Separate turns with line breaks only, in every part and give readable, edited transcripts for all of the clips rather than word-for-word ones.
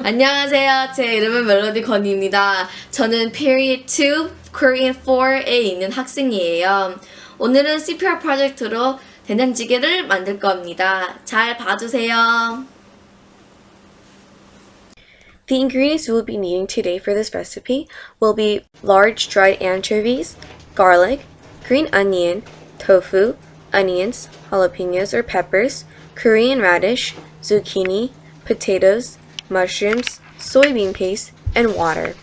안녕하세요. 제 이름은 멜로디 건희입니다. 저는 Period 2 Korean 4에 있는 학생이에요. 오늘은 CPR 프로젝트로 된장찌개를 만들 겁니다. 잘 봐주세요.
The ingredients we will be needing today for this recipe will be large dried anchovies, garlic, green onion, tofu, onions, jalapenos or peppers, Korean radish, zucchini, potatoes, mushrooms, soybean paste, and water.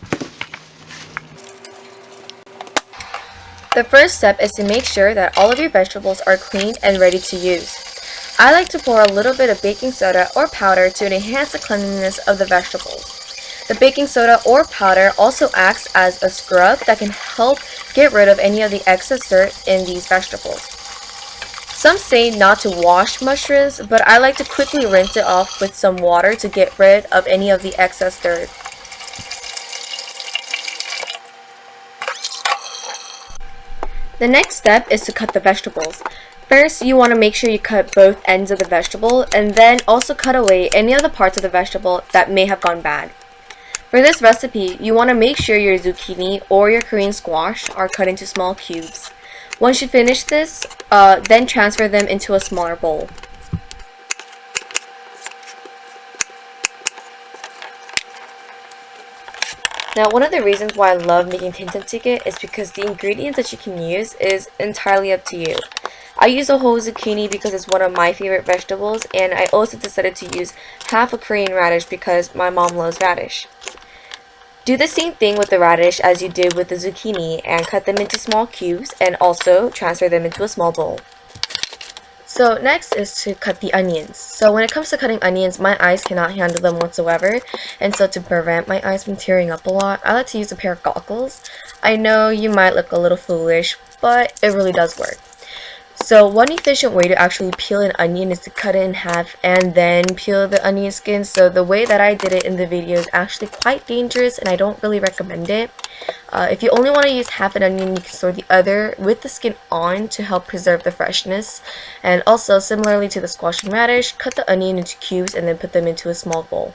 The first step is to make sure that all of your vegetables are cleaned and ready to use. I like to pour a little bit of baking soda or powder to enhance the cleanliness of the vegetables. The baking soda or powder also acts as a scrub that can help get rid of any of the excess dirt in these vegetables. Some say not to wash mushrooms, but I like to quickly rinse it off with some water to get rid of any of the excess dirt. The next step is to cut the vegetables. First, you want to make sure you cut both ends of the vegetable and then also cut away any of the parts of the vegetable that may have gone bad. For this recipe, you want to make sure your zucchini or your Korean squash are cut into small cubes. Once you finish this, then transfer them into a smaller bowl. Now, one of the reasons why I love making 된장찌개 is because the ingredients that you can use is entirely up to you. I use a whole zucchini because it's one of my favorite vegetables, and I also decided to use half a Korean radish because my mom loves radish. Do the same thing with the radish as you did with the zucchini and cut them into small cubes and also transfer them into a small bowl. So next is to cut the onions. So when it comes to cutting onions, my eyes cannot handle them whatsoever, and so to prevent my eyes from tearing up a lot, I like to use a pair of goggles. I know you might look a little foolish, but it really does work. So one efficient way to actually peel an onion is to cut it in half and then peel the onion skin. So the way that I did it in the video is actually quite dangerous and I don't really recommend it. If you only want to use half an onion, you can store the other with the skin on to help preserve the freshness. And also, similarly to the squash and radish, cut the onion into cubes and then put them into a small bowl.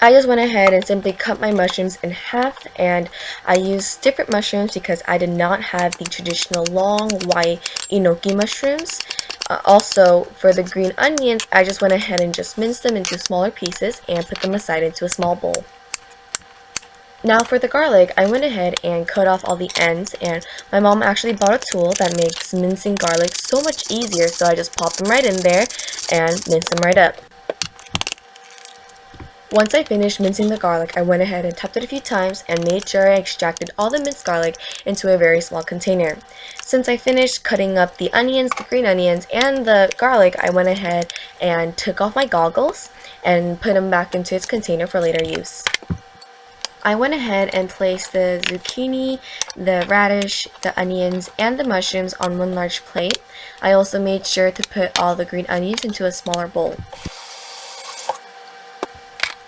I just went ahead and simply cut my mushrooms in half, and I used different mushrooms because I did not have the traditional long white enoki mushrooms. Also, for the green onions, I just went ahead and just minced them into smaller pieces and put them aside into a small bowl. Now for the garlic, I went ahead and cut off all the ends, and my mom actually bought a tool that makes mincing garlic so much easier, so I just popped them right in there and minced them right up. Once I finished mincing the garlic, I went ahead and tapped it a few times and made sure I extracted all the minced garlic into a very small container. Since I finished cutting up the onions, the green onions, and the garlic, I went ahead and took off my goggles and put them back into its container for later use. I went ahead and placed the zucchini, the radish, the onions, and the mushrooms on one large plate. I also made sure to put all the green onions into a smaller bowl.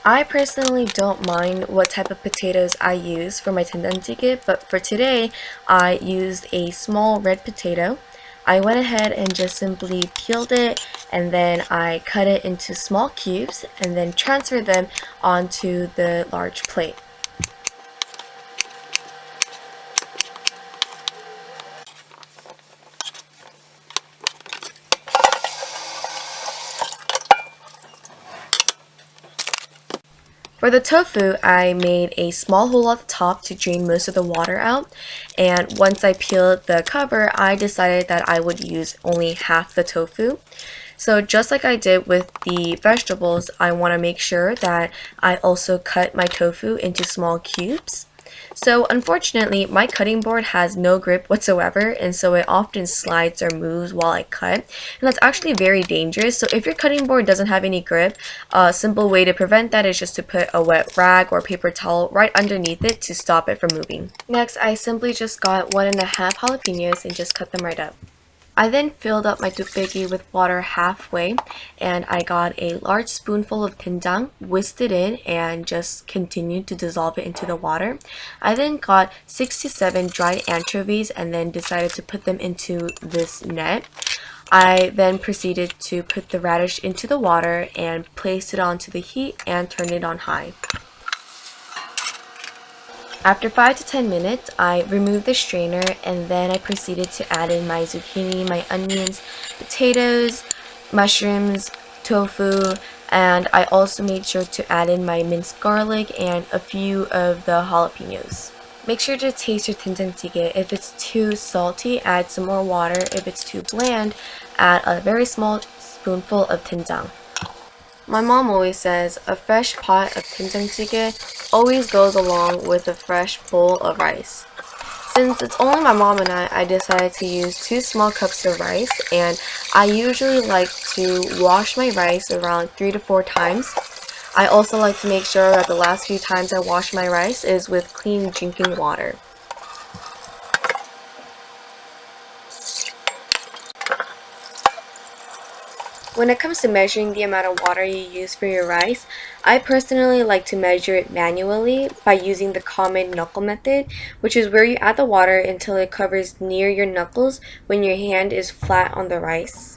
I personally don't mind what type of potatoes I use for my 된장찌개, but for today, I used a small red potato. I went ahead and just simply peeled it, and then I cut it into small cubes, and then transferred them onto the large plate. For the tofu, I made a small hole at the top to drain most of the water out, and once I peeled the cover, I decided that I would use only half the tofu. So just like I did with the vegetables, I want to make sure that I also cut my tofu into small cubes. So unfortunately, my cutting board has no grip whatsoever, and so it often slides or moves while I cut, and that's actually very dangerous. So if your cutting board doesn't have any grip, a simple way to prevent that is just to put a wet rag or paper towel right underneath it to stop it from moving. Next, I simply just got 1.5 jalapenos and just cut them right up. I then filled up my tteokbokki with water halfway, and I got a large spoonful of doenjang, whisked it in, and just continued to dissolve it into the water. I then got 6 to 7 dried anchovies and then decided to put them into this net. I then proceeded to put the radish into the water and place it onto the heat and turn it on high. After 5 to 10 minutes, I removed the strainer and then I proceeded to add in my zucchini, my onions, potatoes, mushrooms, tofu, and I also made sure to add in my minced garlic and a few of the jalapenos. Make sure to taste your doenjang jjigae. If it's too salty, add some more water. If it's too bland, add a very small spoonful of doenjang. My mom always says a fresh pot of doenjang jjigae always goes along with a fresh bowl of rice. Since it's only my mom and I decided to use 2 small cups of rice, and I usually like to wash my rice around 3 to 4 times. I also like to make sure that the last few times I wash my rice is with clean drinking water. When it comes to measuring the amount of water you use for your rice, I personally like to measure it manually by using the common knuckle method, which is where you add the water until it covers near your knuckles when your hand is flat on the rice.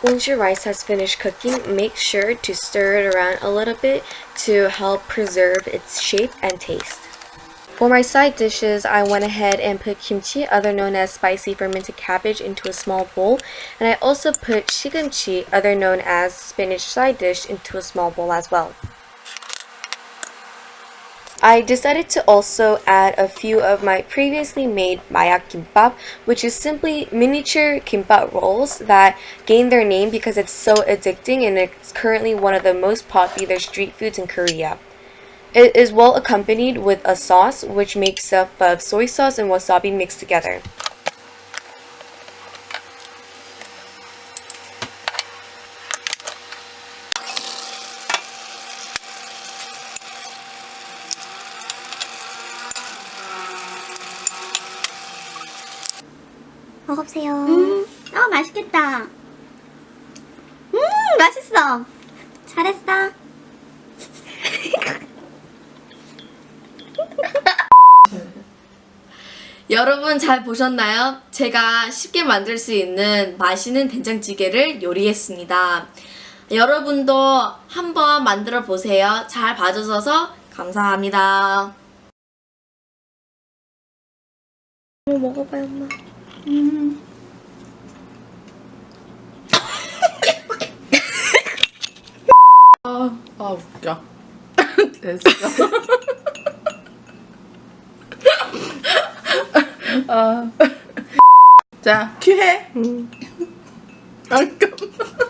Once your rice has finished cooking, make sure to stir it around a little bit to help preserve its shape and taste. For my side dishes, I went ahead and put kimchi, other known as spicy fermented cabbage, into a small bowl, and I also put shigimchi, other known as spinach side dish, into a small bowl as well. I decided to also add a few of my previously made mayak kimbap, which is simply miniature kimbap rolls that gained their name because it's so addicting and it's currently one of the most popular street foods in Korea. It is well accompanied with a sauce which makes up of soy sauce and wasabi mixed together.
먹어보세요. 맛있겠다. 맛있어. 잘했어.
여러분 잘 보셨나요? 제가 쉽게 만들 수 있는 맛있는 된장찌개를 요리했습니다. 여러분도 한번 만들어 보세요. 잘 봐주셔서 감사합니다.
먹어봐요, 엄마.
웃겨. 됐어. 자, 큐해. 잠깐만.